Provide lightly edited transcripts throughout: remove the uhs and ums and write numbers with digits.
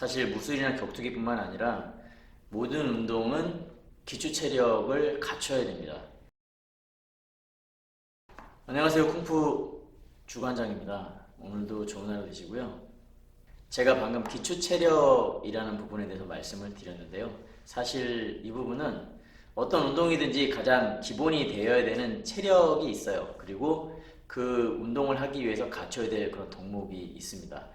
사실 무술이나 격투기뿐만 아니라 모든 운동은 기초 체력을 갖춰야 됩니다. 안녕하세요. 쿵푸 주관장입니다. 오늘도 좋은 하루 되시고요. 제가 방금 기초 체력이라는 부분에 대해서 말씀을 드렸는데요. 사실 이 부분은 어떤 운동이든지 가장 기본이 되어야 되는 체력이 있어요. 그리고 그 운동을 하기 위해서 갖춰야 될 그런 덕목이 있습니다.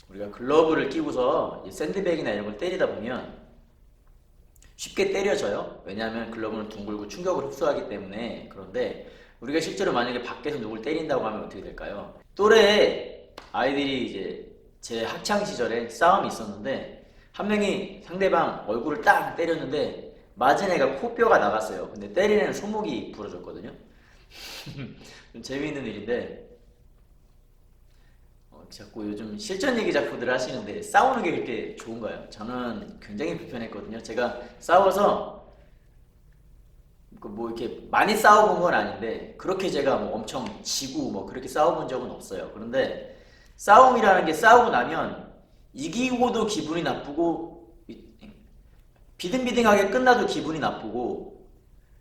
우리가 글러브를 끼고서 샌드백이나 이런 걸 때리다 보면 쉽게 때려져요. 왜냐하면 글러브는 둥글고 충격을 흡수하기 때문에. 그런데 우리가 실제로 만약에 밖에서 누굴 때린다고 하면 어떻게 될까요? 또래 아이들이 이제 제 학창 시절에 싸움이 있었는데 한 명이 상대방 얼굴을 딱 때렸는데 맞은 애가 코뼈가 나갔어요. 근데 때리는 애는 손목이 부러졌거든요. 좀 재미있는 일인데 자꾸 요즘 실전 얘기 자꾸들 하시는데 싸우는 게 그렇게 좋은가요? 저는 굉장히 불편했거든요. 제가 싸워서 뭐 이렇게 많이 싸워본 건 아닌데 그렇게 제가 뭐 엄청 지고 뭐 그렇게 싸워본 적은 없어요. 그런데 싸움이라는 게 싸우고 나면 이기고도 기분이 나쁘고 비등비등하게 끝나도 기분이 나쁘고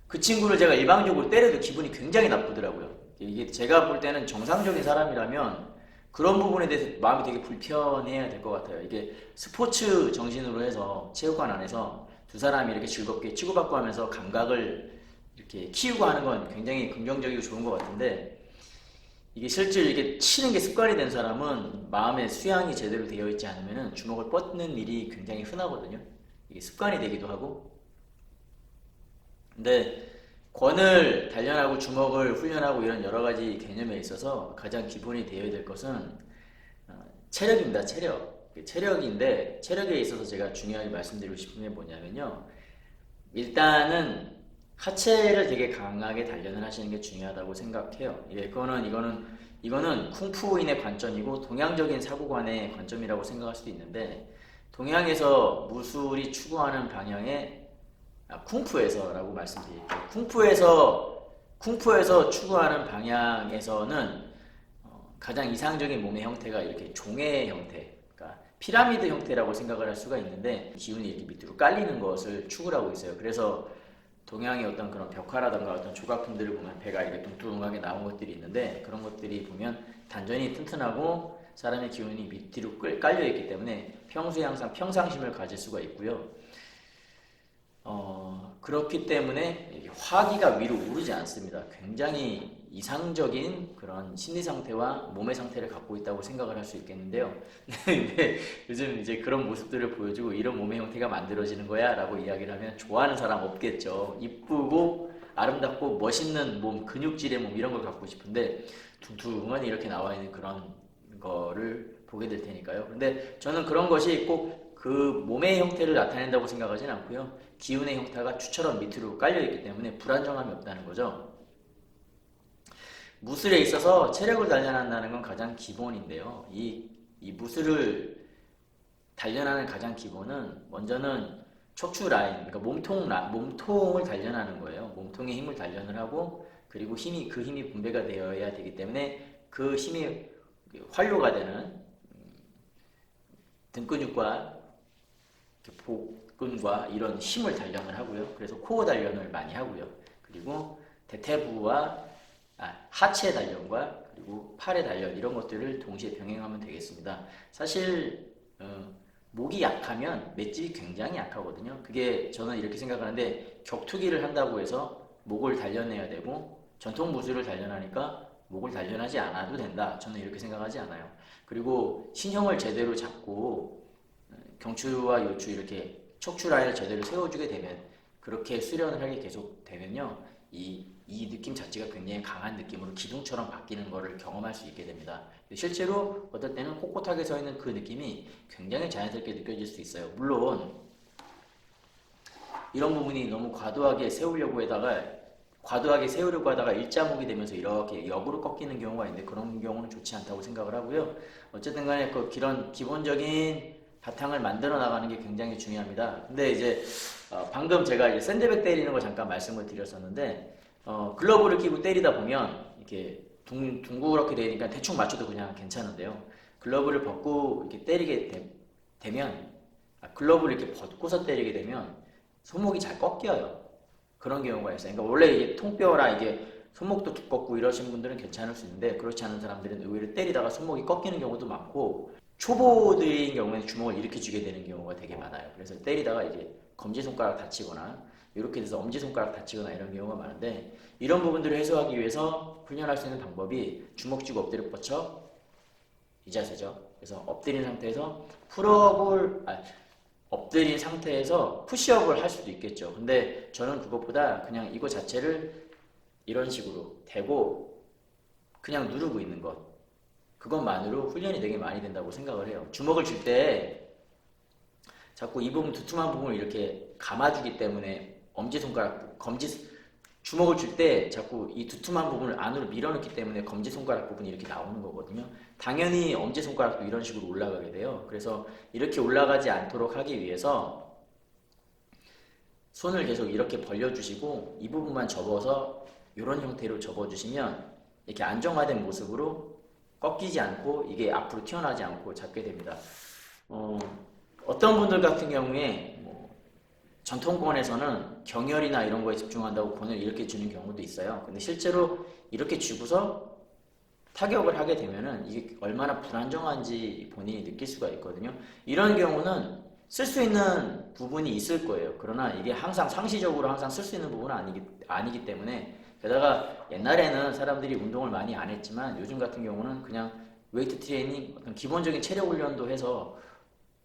그 친구를 제가 일방적으로 때려도 기분이 굉장히 나쁘더라고요. 이게 제가 볼 때는 정상적인 사람이라면 그런 부분에 대해서 마음이 되게 불편해야 될 것 같아요. 이게 스포츠 정신으로 해서 체육관 안에서 두 사람이 이렇게 즐겁게 치고받고 하면서 감각을 이렇게 키우고 하는 건 굉장히 긍정적이고 좋은 것 같은데 이게 실제로 이렇게 치는 게 습관이 된 사람은 마음의 수양이 제대로 되어 있지 않으면 주먹을 뻗는 일이 굉장히 흔하거든요. 이게 습관이 되기도 하고. 근데 권을 단련하고 주먹을 훈련하고 이런 여러 가지 개념에 있어서 가장 기본이 되어야 될 것은 체력입니다. 체력. 체력인데 체력에 있어서 제가 중요하게 말씀드리고 싶은 게 뭐냐면요. 일단은 하체를 되게 강하게 단련을 하시는 게 중요하다고 생각해요. 예, 이거는 쿵푸인의 관점이고 동양적인 사고관의 관점이라고 생각할 수도 있는데 동양에서 무술이 추구하는 방향의 쿵푸에서라고 말씀드릴게요. 쿵푸에서 추구하는 방향에서는 가장 이상적인 몸의 형태가 이렇게 종의 형태, 그러니까 피라미드 형태라고 생각을 할 수가 있는데 기운이 이렇게 밑으로 깔리는 것을 추구를 하고 있어요. 그래서 동양의 어떤 그런 벽화라던가 어떤 조각품들을 보면 배가 이렇게 뚱뚱하게 나온 것들이 있는데 그런 것들이 보면 단전이 튼튼하고 사람의 기운이 밑으로 깔려 있기 때문에 평소에 항상 평상심을 가질 수가 있고요. 그렇기 때문에 화기가 위로 오르지 않습니다. 굉장히 이상적인 그런 심리 상태와 몸의 상태를 갖고 있다고 생각을 할 수 있겠는데요. 근데 요즘 이제 그런 모습들을 보여주고 이런 몸의 형태가 만들어지는 거야 라고 이야기를 하면 좋아하는 사람 없겠죠. 이쁘고 아름답고 멋있는 몸, 근육질의 몸 이런 걸 갖고 싶은데 둥둥한 이렇게 나와 있는 그런 거를 보게 될 테니까요. 근데 저는 그런 것이 꼭 그 몸의 형태를 나타낸다고 생각하진 않고요. 기운의 형태가 추처럼 밑으로 깔려있기 때문에 불안정함이 없다는 거죠. 무술에 있어서 체력을 단련한다는 건 가장 기본인데요. 이 무술을 단련하는 가장 기본은 먼저는 척추 라인, 그러니까 몸통을 단련하는 거예요. 몸통의 힘을 단련을 하고 그리고 그 힘이 분배가 되어야 되기 때문에 그 힘이 활로가 되는 등 근육과 복근과 이런 힘을 단련을 하고요. 그래서 코어 단련을 많이 하고요. 그리고 대퇴부와 하체 단련과 그리고 팔의 단련 이런 것들을 동시에 병행하면 되겠습니다. 사실 목이 약하면 맷집이 굉장히 약하거든요. 그게 저는 이렇게 생각하는데 격투기를 한다고 해서 목을 단련해야 되고 전통 무술을 단련하니까 목을 단련하지 않아도 된다. 저는 이렇게 생각하지 않아요. 그리고 신형을 제대로 잡고 경추와 요추 이렇게 척추 라인을 제대로 세워주게 되면 그렇게 수련을 하게 계속 되면요 이 느낌 자체가 굉장히 강한 느낌으로 기둥처럼 바뀌는 것을 경험할 수 있게 됩니다. 실제로 어떨 때는 꼿꼿하게 서 있는 그 느낌이 굉장히 자연스럽게 느껴질 수 있어요. 물론 이런 부분이 너무 과도하게 세우려고 하다가 일자목이 되면서 이렇게 역으로 꺾이는 경우가 있는데 그런 경우는 좋지 않다고 생각을 하고요. 어쨌든 간에 그 그런 기본적인 바탕을 만들어 나가는 게 굉장히 중요합니다. 근데 이제 방금 제가 이제 샌드백 때리는 거 잠깐 말씀을 드렸었는데 글러브를 끼고 때리다 보면 이렇게 둥그렇게 되니까 대충 맞춰도 그냥 괜찮은데요. 글러브를 벗고 이렇게 때리게 되면 글러브를 이렇게 벗고서 때리게 되면 손목이 잘 꺾여요. 그런 경우가 있어요. 그러니까 원래 이게 통뼈라 이게 손목도 두껍고 이러신 분들은 괜찮을 수 있는데 그렇지 않은 사람들은 의외로 때리다가 손목이 꺾이는 경우도 많고 초보들인 경우에는 주먹을 이렇게 쥐게 되는 경우가 되게 많아요. 그래서 때리다가 이게 검지손가락 다치거나 이렇게 돼서 엄지손가락 다치거나 이런 경우가 많은데 이런 부분들을 해소하기 위해서 훈련할 수 있는 방법이 주먹 쥐고 엎드려 뻗쳐 이 자세죠. 그래서 엎드린 상태에서 풀업을 엎드린 상태에서 푸시업을 할 수도 있겠죠. 근데 저는 그것보다 그냥 이거 자체를 이런 식으로 대고 그냥 누르고 있는 것 그것만으로 훈련이 되게 많이 된다고 생각을 해요. 주먹을 줄 때 자꾸 이 부분 두툼한 부분을 이렇게 감아주기 때문에 엄지손가락 주먹을 줄 때 자꾸 이 두툼한 부분을 안으로 밀어넣기 때문에 검지손가락 부분이 이렇게 나오는 거거든요. 당연히 엄지손가락도 이런 식으로 올라가게 돼요. 그래서 이렇게 올라가지 않도록 하기 위해서 손을 계속 이렇게 벌려주시고 이 부분만 접어서 이런 형태로 접어주시면 이렇게 안정화된 모습으로 꺾이지 않고 이게 앞으로 튀어나오지 않고 잡게 됩니다. 어떤 분들 같은 경우에 전통권에서는 경혈이나 이런 거에 집중한다고 권을 이렇게 주는 경우도 있어요. 근데 실제로 이렇게 쥐고서 타격을 하게 되면은 이게 얼마나 불안정한지 본인이 느낄 수가 있거든요. 이런 경우는 쓸 수 있는 부분이 있을 거예요. 그러나 이게 항상 상시적으로 항상 쓸 수 있는 부분은 아니기 때문에 게다가 옛날에는 사람들이 운동을 많이 안 했지만 요즘 같은 경우는 그냥 웨이트 트레이닝 어떤 기본적인 체력 훈련도 해서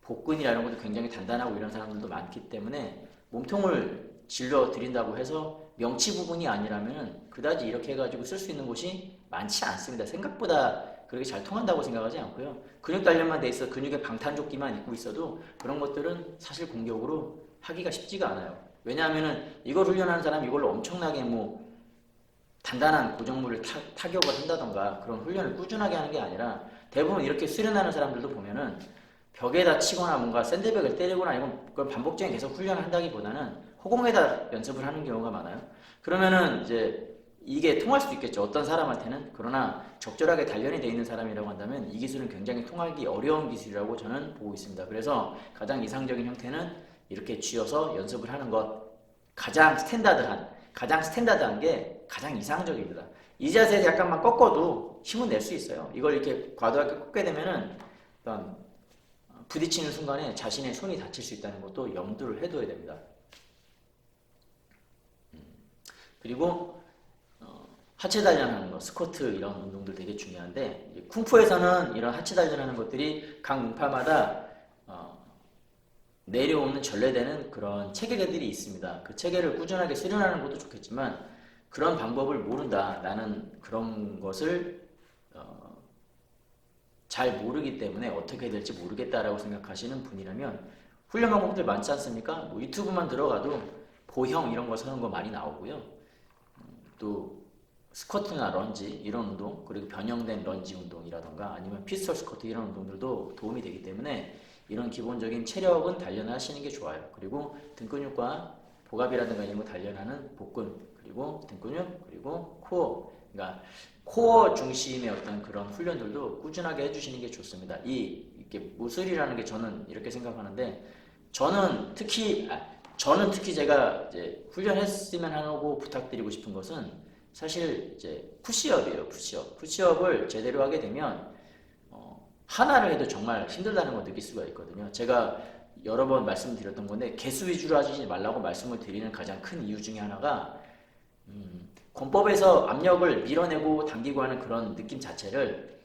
복근이나 이런 것도 굉장히 단단하고 이런 사람들도 많기 때문에 몸통을 질러 드린다고 해서 명치 부분이 아니라면 그다지 이렇게 해가지고 쓸 수 있는 곳이 많지 않습니다. 생각보다 그렇게 잘 통한다고 생각하지 않고요. 근육 단련만 돼 있어 근육의 방탄조끼만 입고 있어도 그런 것들은 사실 공격으로 하기가 쉽지가 않아요. 왜냐하면은 이걸 훈련하는 사람이 이걸로 엄청나게 단단한 고정물을 타격을 한다던가 그런 훈련을 꾸준하게 하는 게 아니라 대부분 이렇게 수련하는 사람들도 보면은 벽에다 치거나 뭔가 샌드백을 때리거나 이건 그걸 반복적인 계속 훈련을 한다기보다는 허공에다 연습을 하는 경우가 많아요. 그러면은 이제 이게 통할 수도 있겠죠. 어떤 사람한테는. 그러나 적절하게 단련이 되어 있는 사람이라고 한다면 이 기술은 굉장히 통하기 어려운 기술이라고 저는 보고 있습니다. 그래서 가장 이상적인 형태는 이렇게 쥐어서 연습을 하는 것. 가장 스탠다드한 게 가장 이상적입니다. 이 자세에서 약간만 꺾어도 힘은 낼 수 있어요. 이걸 이렇게 과도하게 꺾게 되면은 어떤 부딪히는 순간에 자신의 손이 다칠 수 있다는 것도 염두를 해둬야 됩니다. 그리고 하체 단련하는 거, 스쿼트 이런 운동들 되게 중요한데 쿵푸에서는 이런 하체 단련하는 것들이 각 문파마다 내려오는 전래되는 그런 체계들이 있습니다. 그 체계를 꾸준하게 수련하는 것도 좋겠지만 그런 방법을 모른다. 나는 그런 것을 잘 모르기 때문에 어떻게 해야 될지 모르겠다라고 생각하시는 분이라면 훈련 방법들 많지 않습니까? 유튜브만 들어가도 보형 이런 거 서는 거 많이 나오고요. 또 스쿼트나 런지 이런 운동 그리고 변형된 런지 운동이라던가 아니면 피스톨 스쿼트 이런 운동들도 도움이 되기 때문에 이런 기본적인 체력은 단련하시는 게 좋아요. 그리고 등 근육과 복압이라든가 이런 거 단련하는 복근 그리고 등 근육 그리고 코어 그러니까 코어 중심의 어떤 그런 훈련들도 꾸준하게 해주시는 게 좋습니다. 이렇게 무술이라는 게 저는 이렇게 생각하는데 저는 특히 제가 이제 훈련했으면 하고 부탁드리고 싶은 것은 사실 이제 푸시업이에요. 푸시업을 제대로 하게 되면 하나를 해도 정말 힘들다는 걸 느낄 수가 있거든요. 제가 여러 번 말씀드렸던 건데 개수 위주로 하지 말라고 말씀을 드리는 가장 큰 이유 중에 하나가 권법에서 압력을 밀어내고 당기고 하는 그런 느낌 자체를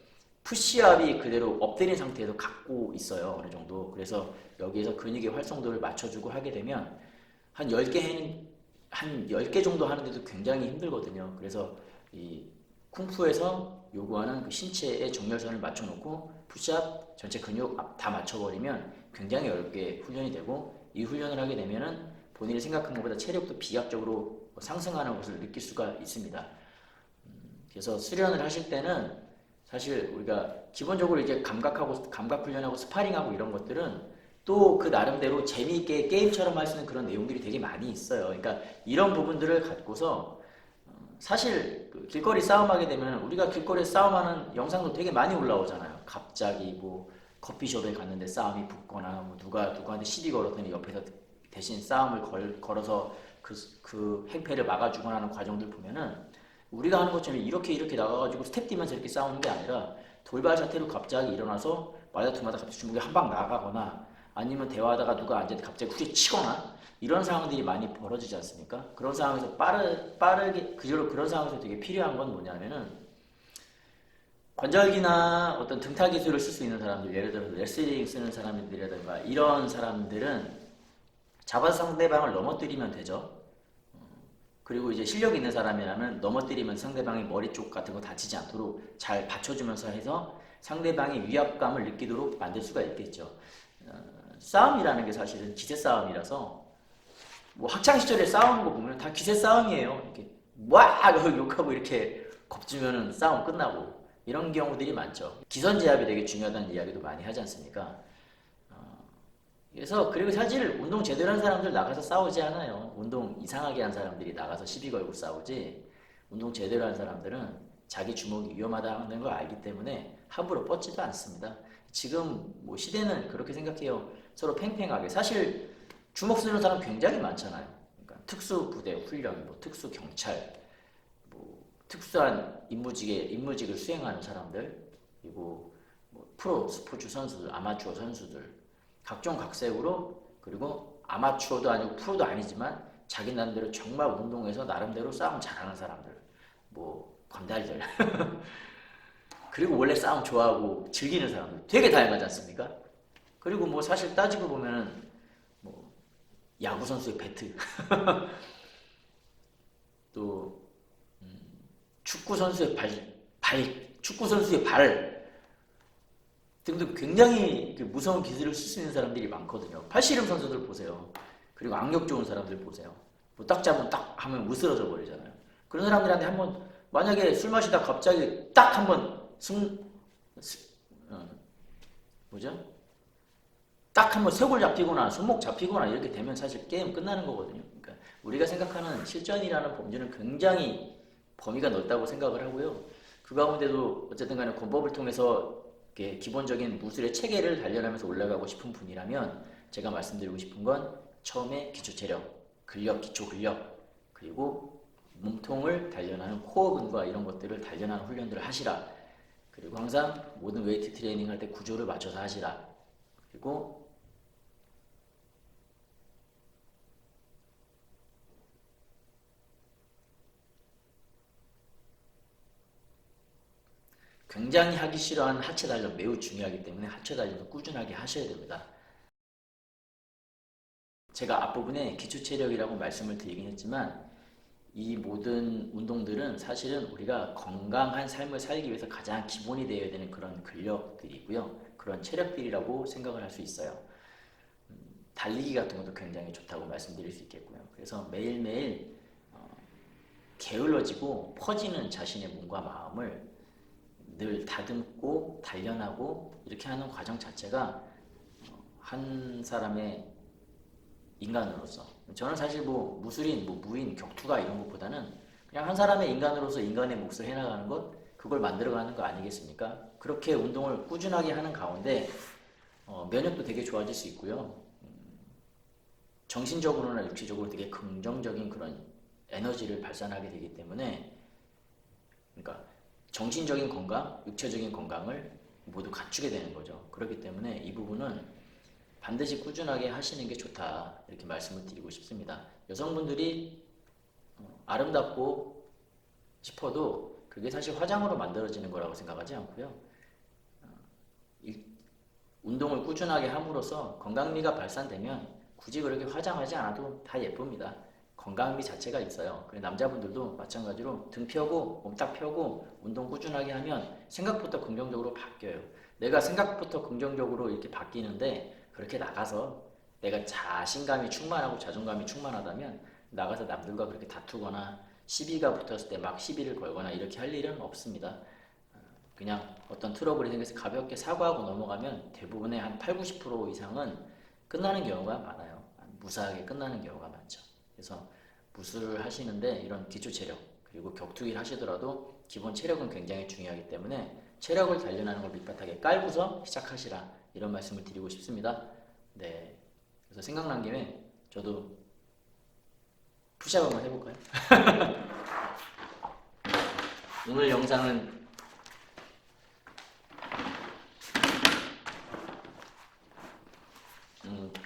푸시업이 그대로 엎드린 상태에서 갖고 있어요. 어느 정도. 그래서 여기에서 근육의 활성도를 맞춰주고 하게 되면 한 10개 정도 하는데도 굉장히 힘들거든요. 그래서 이 쿵푸에서 요구하는 그 신체의 정렬선을 맞춰놓고 푸시업 전체 근육 다 맞춰버리면 굉장히 어렵게 훈련이 되고 이 훈련을 하게 되면은 본인이 생각한 것보다 체력도 비약적으로 상승하는 것을 느낄 수가 있습니다. 그래서 수련을 하실 때는 사실 우리가 기본적으로 이제 감각 훈련하고 스파링하고 이런 것들은 또 그 나름대로 재미있게 게임처럼 할 수 있는 그런 내용들이 되게 많이 있어요. 그러니까 이런 부분들을 갖고서 사실 그 길거리 싸움하게 되면 우리가 길거리 싸움하는 영상도 되게 많이 올라오잖아요. 갑자기 커피숍에 갔는데 싸움이 붙거나 뭐 누가 누구한테 시비 걸었더니 옆에서 대신 싸움을 걸어서 그 행패를 막아주거나 하는 과정들 보면은 우리가 하는 것처럼 이렇게 나가가지고 스텝 뛰면서 이렇게 싸우는 게 아니라 돌발 사태로 갑자기 일어나서 말다툼하다 갑자기 주먹이 한 방 나가거나 아니면 대화하다가 누가 앉아서 갑자기 후려치거나 이런 상황들이 많이 벌어지지 않습니까? 그런 상황에서 빠르게 그런 상황에서 되게 필요한 건 뭐냐면은 관절기나 어떤 등타 기술을 쓸 수 있는 사람들, 예를 들어서 레슬링 쓰는 사람들이라든가 이런 사람들은 잡아서 상대방을 넘어뜨리면 되죠. 그리고 이제 실력 있는 사람이라면 넘어뜨리면 상대방의 머리 쪽 같은 거 다치지 않도록 잘 받쳐주면서 해서 상대방이 위압감을 느끼도록 만들 수가 있겠죠. 싸움이라는 게 사실은 기세 싸움이라서 뭐 학창 시절에 싸우는 거 보면 다 기세 싸움이에요. 이렇게 와 욕하고 이렇게 겁주면은 싸움 끝나고 이런 경우들이 많죠. 기선제압이 되게 중요하다는 이야기도 많이 하지 않습니까? 그래서 그리고 사실 운동 제대로 한 사람들 나가서 싸우지 않아요. 운동 이상하게 한 사람들이 나가서 시비 걸고 싸우지. 운동 제대로 한 사람들은 자기 주먹이 위험하다는 걸 알기 때문에 함부로 뻗지도 않습니다. 지금 뭐 시대는 그렇게 생각해요. 서로 팽팽하게. 사실 주먹 쓰는 사람 굉장히 많잖아요. 그러니까 특수부대 훈련, 뭐 특수경찰, 뭐 특수한 임무직을 수행하는 사람들, 그리고 뭐 프로 스포츠 선수들, 아마추어 선수들, 각종 각색으로 그리고 아마추어도 아니고 프로도 아니지만 자기 나름대로 정말 운동에서 나름대로 싸움 잘하는 사람들, 뭐 건달들 그리고 원래 싸움 좋아하고 즐기는 사람들 되게 다양하지 않습니까? 그리고 뭐 사실 따지고 보면은 뭐 야구 선수의 배트 또 축구 선수의 축구 선수의 발 등등 굉장히 무서운 기술을 쓸 수 있는 사람들이 많거든요. 팔씨름 선수들 보세요. 그리고 악력 좋은 사람들 보세요. 뭐 딱 잡으면 딱 하면 으스러져 버리잖아요. 그런 사람들한테 한번 만약에 술 마시다 갑자기 딱 한번 뭐죠? 딱 한번 쇄골 잡히거나 손목 잡히거나 이렇게 되면 사실 게임 끝나는 거거든요. 그러니까 우리가 생각하는 실전이라는 범주는 굉장히 범위가 넓다고 생각을 하고요. 그 가운데도 어쨌든 간에 권법을 통해서 기본적인 무술의 체계를 단련하면서 올라가고 싶은 분이라면 제가 말씀드리고 싶은 건 처음에 기초 체력, 근력, 기초 근력 그리고 몸통을 단련하는 코어근과 이런 것들을 단련하는 훈련들을 하시라. 그리고 항상 모든 웨이트 트레이닝 할 때 구조를 맞춰서 하시라. 그리고 굉장히 하기 싫어하는 하체 단련 매우 중요하기 때문에 하체 단련도 꾸준하게 하셔야 됩니다. 제가 앞부분에 기초 체력이라고 말씀을 드리긴 했지만 이 모든 운동들은 사실은 우리가 건강한 삶을 살기 위해서 가장 기본이 되어야 되는 그런 근력들이고요. 그런 체력들이라고 생각을 할 수 있어요. 달리기 같은 것도 굉장히 좋다고 말씀드릴 수 있겠고요. 그래서 매일매일 게을러지고 퍼지는 자신의 몸과 마음을 늘 다듬고 단련하고 이렇게 하는 과정 자체가 한 사람의 인간으로서 저는 사실 뭐 무술인, 뭐 무인, 격투가 이런 것보다는 그냥 한 사람의 인간으로서 인간의 몫을 해나가는 것 그걸 만들어가는 거 아니겠습니까? 그렇게 운동을 꾸준하게 하는 가운데 면역도 되게 좋아질 수 있고요. 정신적으로나 육체적으로 되게 긍정적인 그런 에너지를 발산하게 되기 때문에 그러니까 정신적인 건강, 육체적인 건강을 모두 갖추게 되는 거죠. 그렇기 때문에 이 부분은 반드시 꾸준하게 하시는 게 좋다 이렇게 말씀을 드리고 싶습니다. 여성분들이 아름답고 싶어도 그게 사실 화장으로 만들어지는 거라고 생각하지 않고요. 운동을 꾸준하게 함으로써 건강미가 발산되면 굳이 그렇게 화장하지 않아도 다 예쁩니다. 건강미 자체가 있어요. 그래서 남자분들도 마찬가지로 등 펴고 몸 딱 펴고 운동 꾸준하게 하면 생각부터 긍정적으로 바뀌어요. 내가 생각부터 긍정적으로 이렇게 바뀌는데 그렇게 나가서 내가 자신감이 충만하고 자존감이 충만하다면 나가서 남들과 그렇게 다투거나 시비가 붙었을 때 막 시비를 걸거나 이렇게 할 일은 없습니다. 그냥 어떤 트러블이 생겨서 가볍게 사과하고 넘어가면 대부분의 한 8, 90% 이상은 끝나는 경우가 많아요. 무사하게 끝나는 경우가 많죠. 그래서 무술을 하시는데 이런 기초 체력 그리고 격투기를 하시더라도 기본 체력은 굉장히 중요하기 때문에 체력을 단련하는 걸 밑바닥에 깔고서 시작하시라 이런 말씀을 드리고 싶습니다. 네, 그래서 생각난 김에 저도 푸시업 한번 해볼까요? 오늘 영상은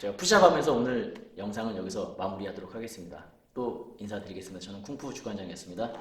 제가 푸시업 하면서 오늘 영상은 여기서 마무리하도록 하겠습니다. 또 인사드리겠습니다. 저는 쿵푸 주관장이었습니다.